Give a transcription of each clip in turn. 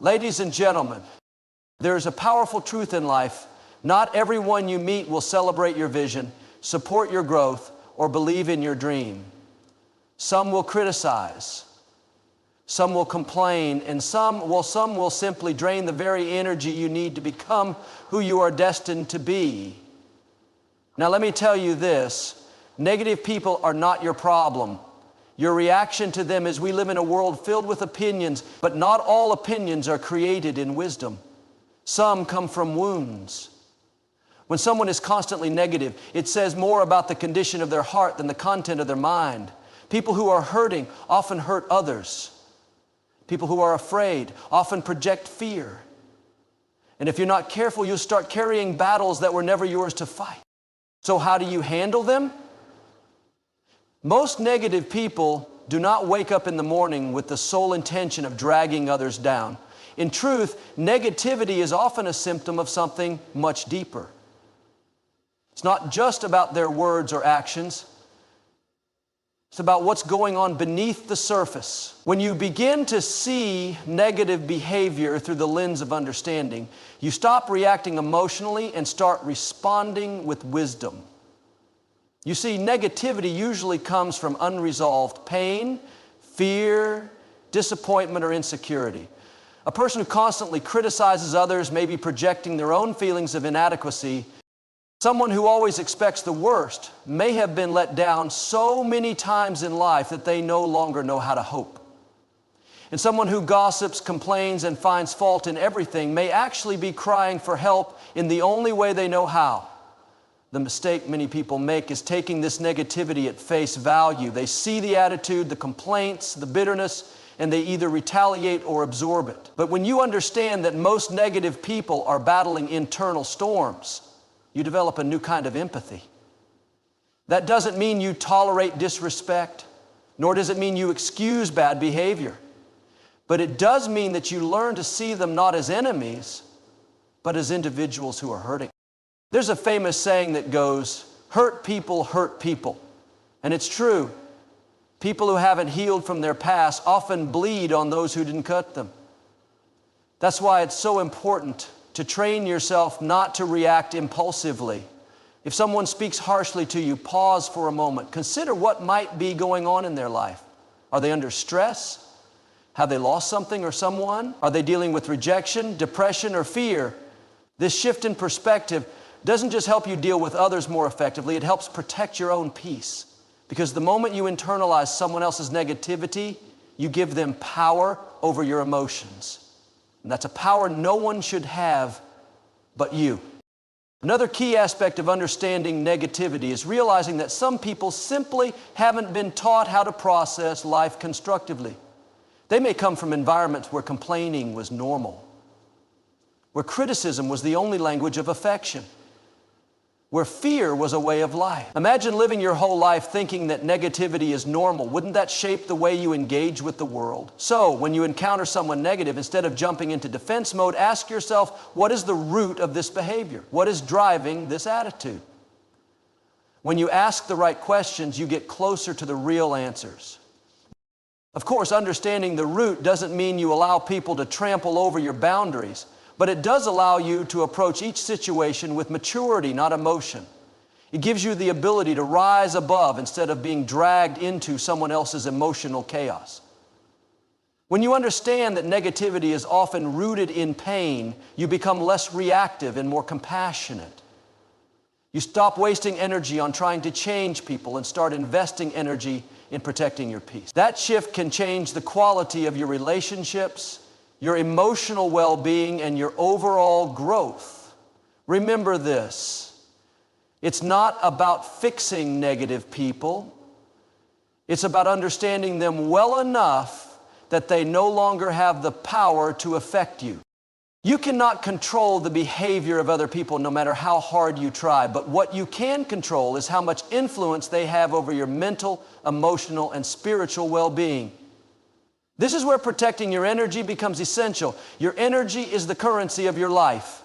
Ladies and gentlemen, there is a powerful truth in life. Not everyone you meet will celebrate your vision, support your growth, or believe in your dream. Some will criticize, some will complain, and some will simply drain the very energy you need to become who you are destined to be. Now let me tell you this, negative people are not your problem. Your reaction to them is we live in a world filled with opinions, but not all opinions are created in wisdom. Some come from wounds. When someone is constantly negative, it says more about the condition of their heart than the content of their mind. People who are hurting often hurt others. People who are afraid often project fear. And if you're not careful, you'll start carrying battles that were never yours to fight. So how do you handle them? Most negative people do not wake up in the morning with the sole intention of dragging others down. In truth, negativity is often a symptom of something much deeper. It's not just about their words or actions. It's about what's going on beneath the surface. When you begin to see negative behavior through the lens of understanding, you stop reacting emotionally and start responding with wisdom. You see, negativity usually comes from unresolved pain, fear, disappointment, or insecurity. A person who constantly criticizes others may be projecting their own feelings of inadequacy. Someone who always expects the worst may have been let down so many times in life that they no longer know how to hope. And someone who gossips, complains, and finds fault in everything may actually be crying for help in the only way they know how. The mistake many people make is taking this negativity at face value. They see the attitude, the complaints, the bitterness, and they either retaliate or absorb it. But when you understand that most negative people are battling internal storms, you develop a new kind of empathy. That doesn't mean you tolerate disrespect, nor does it mean you excuse bad behavior. But it does mean that you learn to see them not as enemies, but as individuals who are hurting. There's a famous saying that goes, hurt people hurt people. And it's true. People who haven't healed from their past often bleed on those who didn't cut them. That's why it's so important to train yourself not to react impulsively. If someone speaks harshly to you, pause for a moment. Consider what might be going on in their life. Are they under stress? Have they lost something or someone? Are they dealing with rejection, depression, or fear? This shift in perspective doesn't just help you deal with others more effectively, it helps protect your own peace. Because the moment you internalize someone else's negativity, you give them power over your emotions. And that's a power no one should have but you. Another key aspect of understanding negativity is realizing that some people simply haven't been taught how to process life constructively. They may come from environments where complaining was normal, where criticism was the only language of affection, where fear was a way of life. Imagine living your whole life thinking that negativity is normal. Wouldn't that shape the way you engage with the world? So, when you encounter someone negative, instead of jumping into defense mode, ask yourself, what is the root of this behavior? What is driving this attitude? When you ask the right questions, you get closer to the real answers. Of course, understanding the root doesn't mean you allow people to trample over your boundaries. But it does allow you to approach each situation with maturity, not emotion. It gives you the ability to rise above instead of being dragged into someone else's emotional chaos. When you understand that negativity is often rooted in pain, you become less reactive and more compassionate. You stop wasting energy on trying to change people and start investing energy in protecting your peace. That shift can change the quality of your relationships, your emotional well-being, and your overall growth. Remember this, it's not about fixing negative people. It's about understanding them well enough that they no longer have the power to affect you. You cannot control the behavior of other people no matter how hard you try, but what you can control is how much influence they have over your mental, emotional, and spiritual well-being. This is where protecting your energy becomes essential. Your energy is the currency of your life.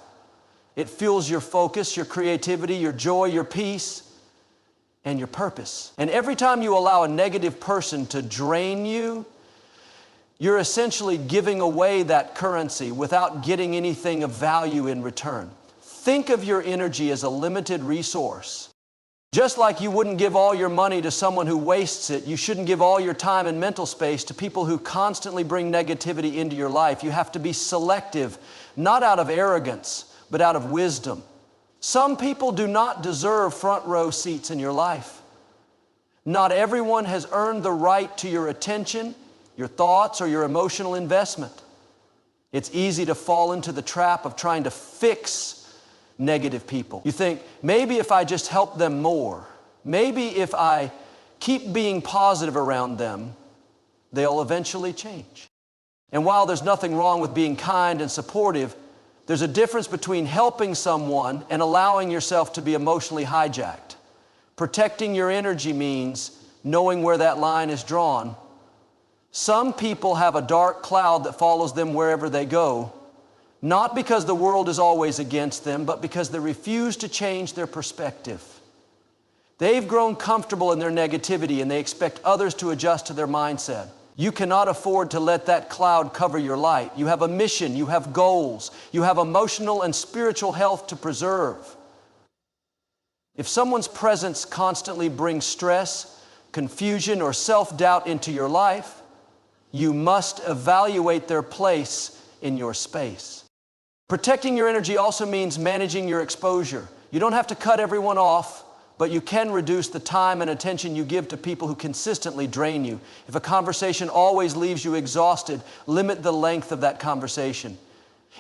It fuels your focus, your creativity, your joy, your peace, and your purpose. And every time you allow a negative person to drain you, you're essentially giving away that currency without getting anything of value in return. Think of your energy as a limited resource. Just like you wouldn't give all your money to someone who wastes it, you shouldn't give all your time and mental space to people who constantly bring negativity into your life. You have to be selective, not out of arrogance, but out of wisdom. Some people do not deserve front row seats in your life. Not everyone has earned the right to your attention, your thoughts, or your emotional investment. It's easy to fall into the trap of trying to fix negative people. You think, maybe if I just help them more, maybe if I keep being positive around them, they'll eventually change. And while there's nothing wrong with being kind and supportive, there's a difference between helping someone and allowing yourself to be emotionally hijacked. Protecting your energy means knowing where that line is drawn. Some people have a dark cloud that follows them wherever they go, not because the world is always against them, but because they refuse to change their perspective. They've grown comfortable in their negativity and they expect others to adjust to their mindset. You cannot afford to let that cloud cover your light. You have a mission, you have goals, you have emotional and spiritual health to preserve. If someone's presence constantly brings stress, confusion, or self-doubt into your life, you must evaluate their place in your space. Protecting your energy also means managing your exposure. You don't have to cut everyone off, but you can reduce the time and attention you give to people who consistently drain you. If a conversation always leaves you exhausted, limit the length of that conversation.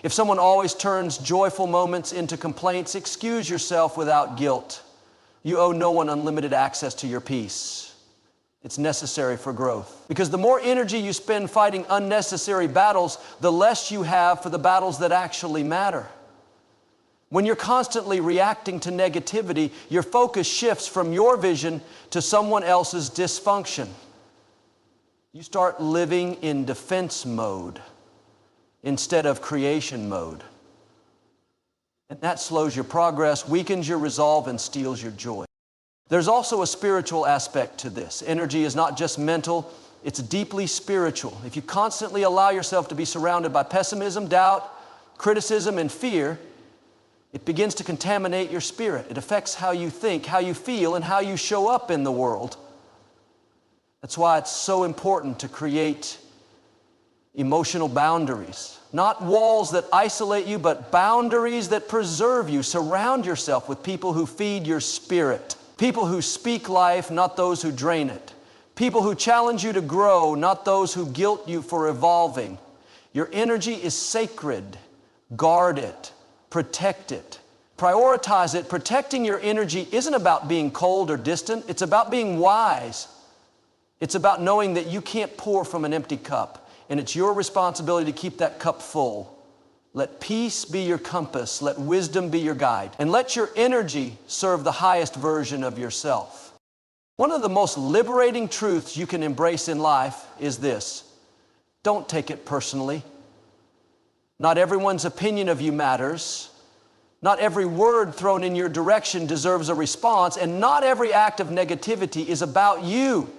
If someone always turns joyful moments into complaints, excuse yourself without guilt. You owe no one unlimited access to your peace. It's necessary for growth. Because the more energy you spend fighting unnecessary battles, the less you have for the battles that actually matter. When you're constantly reacting to negativity, your focus shifts from your vision to someone else's dysfunction. You start living in defense mode instead of creation mode. And that slows your progress, weakens your resolve, and steals your joy. There's also a spiritual aspect to this. Energy is not just mental, it's deeply spiritual. If you constantly allow yourself to be surrounded by pessimism, doubt, criticism, and fear, it begins to contaminate your spirit. It affects how you think, how you feel, and how you show up in the world. That's why it's so important to create emotional boundaries. Not walls that isolate you, but boundaries that preserve you. Surround yourself with people who feed your spirit. People who speak life, not those who drain it. People who challenge you to grow, not those who guilt you for evolving. Your energy is sacred. Guard it. Protect it. Prioritize it. Protecting your energy isn't about being cold or distant. It's about being wise. It's about knowing that you can't pour from an empty cup, and it's your responsibility to keep that cup full. Let peace be your compass. Let wisdom be your guide. And let your energy serve the highest version of yourself. One of the most liberating truths you can embrace in life is this: don't take it personally. Not everyone's opinion of you matters. Not every word thrown in your direction deserves a response, and not every act of negativity is about you,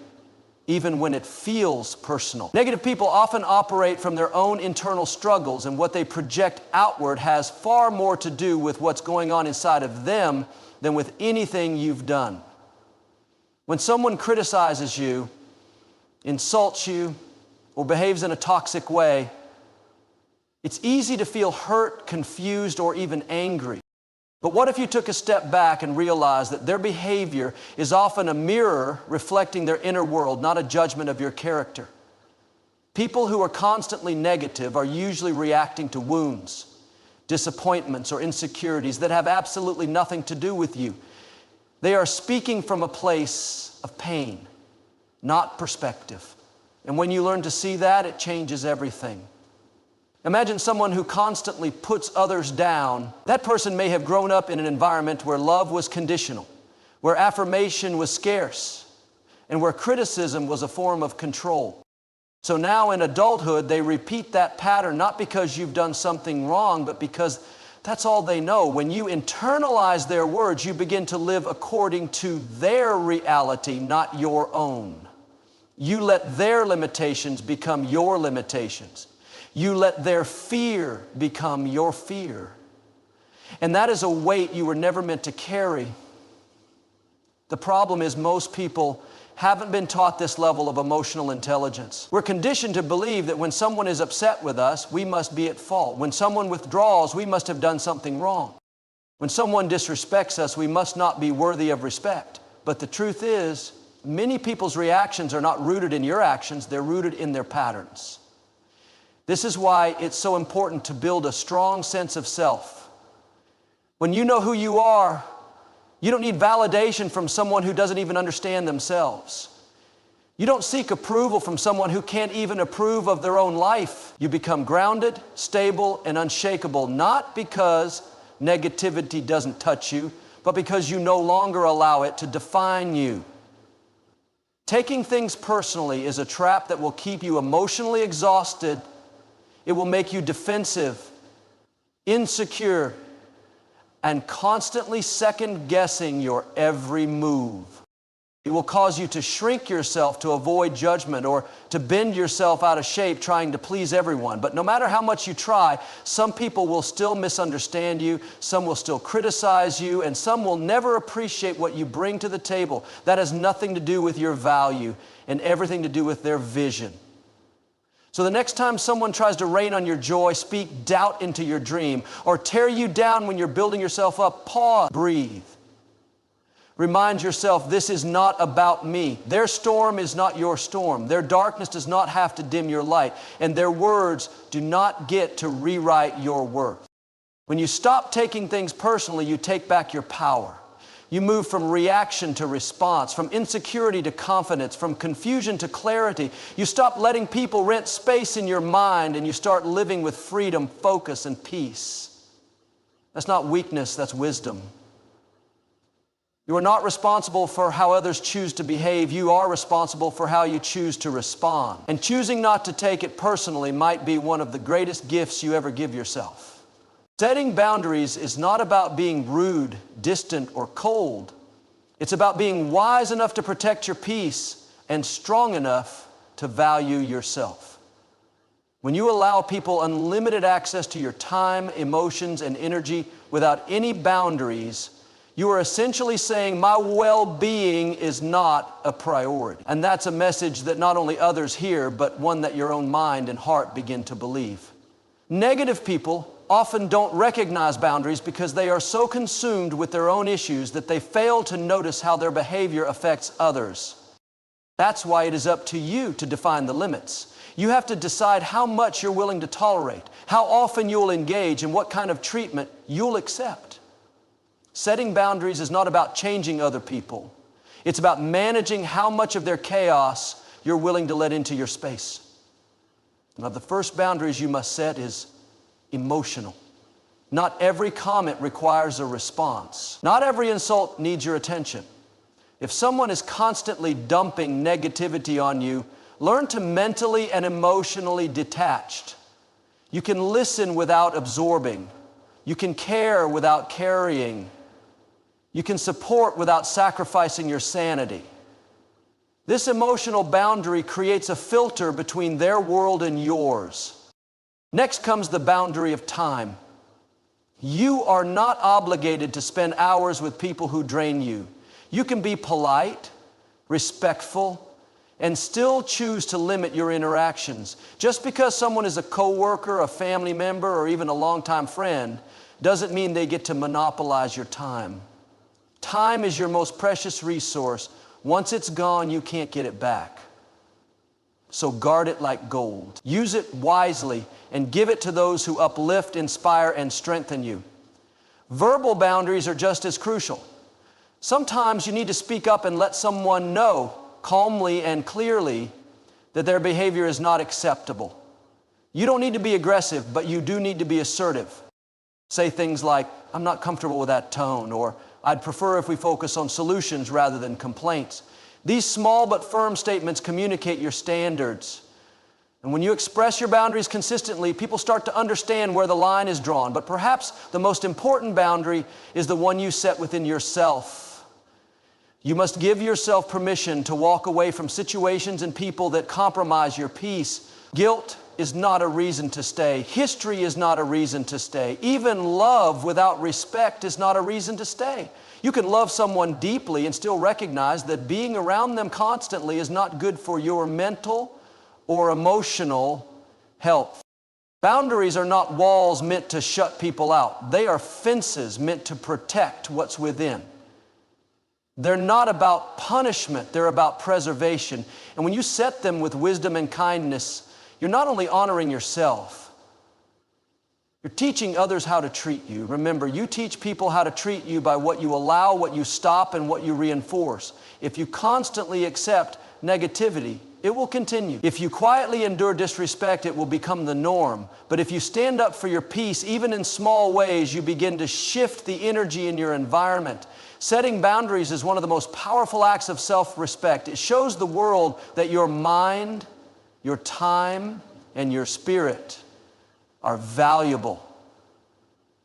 even when it feels personal. Negative people often operate from their own internal struggles, and what they project outward has far more to do with what's going on inside of them than with anything you've done. When someone criticizes you, insults you, or behaves in a toxic way, it's easy to feel hurt, confused, or even angry. But what if you took a step back and realized that their behavior is often a mirror reflecting their inner world, not a judgment of your character? People who are constantly negative are usually reacting to wounds, disappointments, or insecurities that have absolutely nothing to do with you. They are speaking from a place of pain, not perspective. And when you learn to see that, it changes everything. Imagine someone who constantly puts others down. That person may have grown up in an environment where love was conditional, where affirmation was scarce, and where criticism was a form of control. So now in adulthood, they repeat that pattern, not because you've done something wrong, but because that's all they know. When you internalize their words, you begin to live according to their reality, not your own. You let their limitations become your limitations. You let their fear become your fear. And that is a weight you were never meant to carry. The problem is most people haven't been taught this level of emotional intelligence. We're conditioned to believe that when someone is upset with us, we must be at fault. When someone withdraws, we must have done something wrong. When someone disrespects us, we must not be worthy of respect. But the truth is, many people's reactions are not rooted in your actions, they're rooted in their patterns. This is why it's so important to build a strong sense of self. When you know who you are, you don't need validation from someone who doesn't even understand themselves. You don't seek approval from someone who can't even approve of their own life. You become grounded, stable, and unshakable, not because negativity doesn't touch you, but because you no longer allow it to define you. Taking things personally is a trap that will keep you emotionally exhausted. It will make you defensive, insecure, and constantly second-guessing your every move. It will cause you to shrink yourself to avoid judgment or to bend yourself out of shape trying to please everyone. But no matter how much you try, some people will still misunderstand you, some will still criticize you, and some will never appreciate what you bring to the table. That has nothing to do with your value and everything to do with their vision. So the next time someone tries to rain on your joy, speak doubt into your dream, or tear you down when you're building yourself up, pause, breathe. Remind yourself, this is not about me. Their storm is not your storm. Their darkness does not have to dim your light, and their words do not get to rewrite your worth. When you stop taking things personally, you take back your power. You move from reaction to response, from insecurity to confidence, from confusion to clarity. You stop letting people rent space in your mind and you start living with freedom, focus, and peace. That's not weakness, that's wisdom. You are not responsible for how others choose to behave. You are responsible for how you choose to respond. And choosing not to take it personally might be one of the greatest gifts you ever give yourself. Setting boundaries is not about being rude, distant, or cold. It's about being wise enough to protect your peace and strong enough to value yourself. When you allow people unlimited access to your time, emotions, and energy without any boundaries, you are essentially saying, my well-being is not a priority. And that's a message that not only others hear, but one that your own mind and heart begin to believe. Negative people often don't recognize boundaries because they are so consumed with their own issues that they fail to notice how their behavior affects others. That's why it is up to you to define the limits. You have to decide how much you're willing to tolerate, how often you'll engage, and what kind of treatment you'll accept. Setting boundaries is not about changing other people. It's about managing how much of their chaos you're willing to let into your space. One of the first boundaries you must set is emotional. Not every comment requires a response. Not every insult needs your attention. If someone is constantly dumping negativity on you, learn to mentally and emotionally detach. You can listen without absorbing. You can care without carrying. You can support without sacrificing your sanity. This emotional boundary creates a filter between their world and yours. Next comes the boundary of time. You are not obligated to spend hours with people who drain you. You can be polite, respectful, and still choose to limit your interactions. Just because someone is a coworker, a family member, or even a longtime friend doesn't mean they get to monopolize your time. Time is your most precious resource. Once it's gone, you can't get it back. So guard it like gold. Use it wisely and give it to those who uplift, inspire, and strengthen you. Verbal boundaries are just as crucial. Sometimes you need to speak up and let someone know calmly and clearly that their behavior is not acceptable. You don't need to be aggressive, but you do need to be assertive. Say things like, I'm not comfortable with that tone, or I'd prefer if we focus on solutions rather than complaints. These small but firm statements communicate your standards. And when you express your boundaries consistently, people start to understand where the line is drawn. But perhaps the most important boundary is the one you set within yourself. You must give yourself permission to walk away from situations and people that compromise your peace. Guilt is not a reason to stay. History is not a reason to stay. Even love without respect is not a reason to stay. You can love someone deeply and still recognize that being around them constantly is not good for your mental or emotional health. Boundaries are not walls meant to shut people out. They are fences meant to protect what's within. They're not about punishment, they're about preservation. And when you set them with wisdom and kindness, you're not only honoring yourself, you're teaching others how to treat you. Remember, you teach people how to treat you by what you allow, what you stop, and what you reinforce. If you constantly accept negativity, it will continue. If you quietly endure disrespect, it will become the norm. But if you stand up for your peace, even in small ways, you begin to shift the energy in your environment. Setting boundaries is one of the most powerful acts of self-respect. It shows the world that your mind, your time, and your spirit are valuable.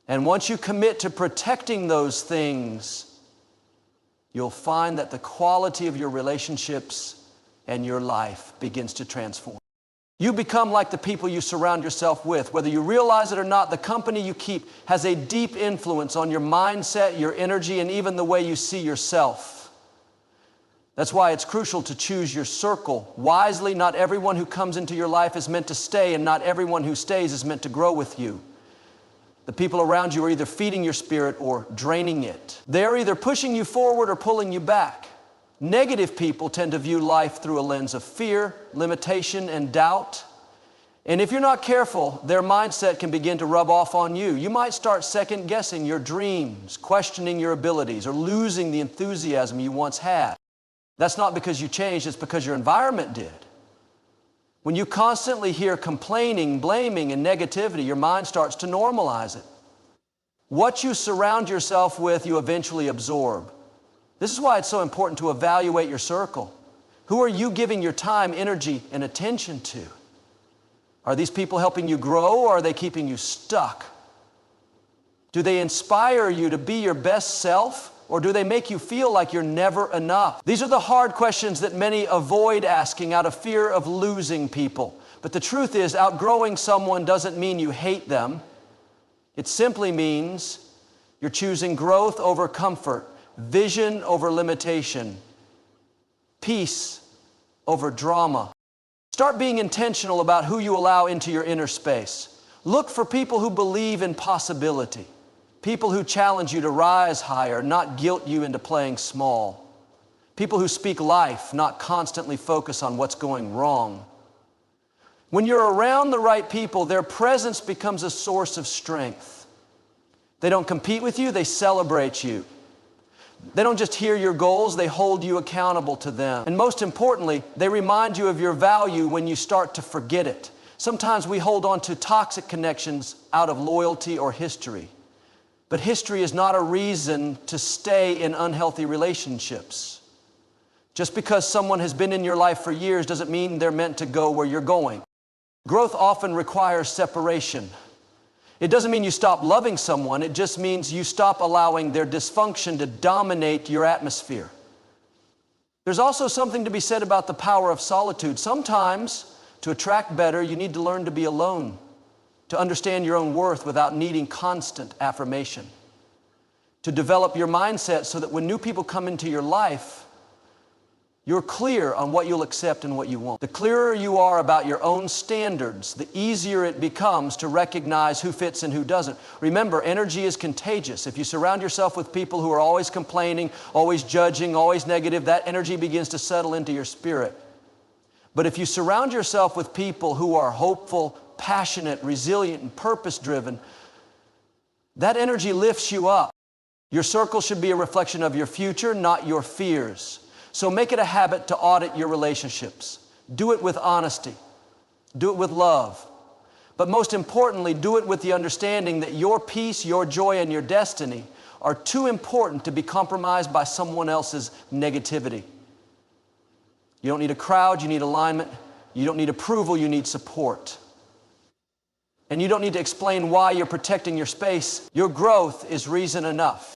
And once you commit to protecting those things, you'll find that the quality of your relationships and your life begins to transform. You become like the people you surround yourself with. Whether you realize it or not, the company you keep has a deep influence on your mindset, your energy, and even the way you see yourself. That's why it's crucial to choose your circle wisely. Not everyone who comes into your life is meant to stay, and not everyone who stays is meant to grow with you. The people around you are either feeding your spirit or draining it. They're either pushing you forward or pulling you back. Negative people tend to view life through a lens of fear, limitation, and doubt. And if you're not careful, their mindset can begin to rub off on you. You might start second-guessing your dreams, questioning your abilities, or losing the enthusiasm you once had. That's not because you changed, it's because your environment did. When you constantly hear complaining, blaming, and negativity, your mind starts to normalize it. What you surround yourself with, you eventually absorb. This is why it's so important to evaluate your circle. Who are you giving your time, energy, and attention to? Are these people helping you grow, or are they keeping you stuck? Do they inspire you to be your best self, or do they make you feel like you're never enough? These are the hard questions that many avoid asking out of fear of losing people. But the truth is, outgrowing someone doesn't mean you hate them. It simply means you're choosing growth over comfort, vision over limitation, peace over drama. Start being intentional about who you allow into your inner space. Look for people who believe in possibility, people who challenge you to rise higher, not guilt you into playing small, people who speak life, not constantly focus on what's going wrong. When you're around the right people, their presence becomes a source of strength. They don't compete with you, they celebrate you. They don't just hear your goals, they hold you accountable to them. And most importantly, they remind you of your value when you start to forget it. Sometimes we hold on to toxic connections out of loyalty or history. But history is not a reason to stay in unhealthy relationships. Just because someone has been in your life for years doesn't mean they're meant to go where you're going. Growth often requires separation. It doesn't mean you stop loving someone, it just means you stop allowing their dysfunction to dominate your atmosphere. There's also something to be said about the power of solitude. Sometimes, to attract better, you need to learn to be alone, to understand your own worth without needing constant affirmation, to develop your mindset so that when new people come into your life, you're clear on what you'll accept and what you won't. The clearer you are about your own standards, the easier it becomes to recognize who fits and who doesn't. Remember, energy is contagious. If you surround yourself with people who are always complaining, always judging, always negative, that energy begins to settle into your spirit. But if you surround yourself with people who are hopeful, passionate, resilient, and purpose-driven, that energy lifts you up. Your circle should be a reflection of your future, not your fears. So make it a habit to audit your relationships. Do it with honesty. Do it with love. But most importantly, do it with the understanding that your peace, your joy, and your destiny are too important to be compromised by someone else's negativity. You don't need a crowd, you need alignment. You don't need approval, you need support. And you don't need to explain why you're protecting your space. Your growth is reason enough.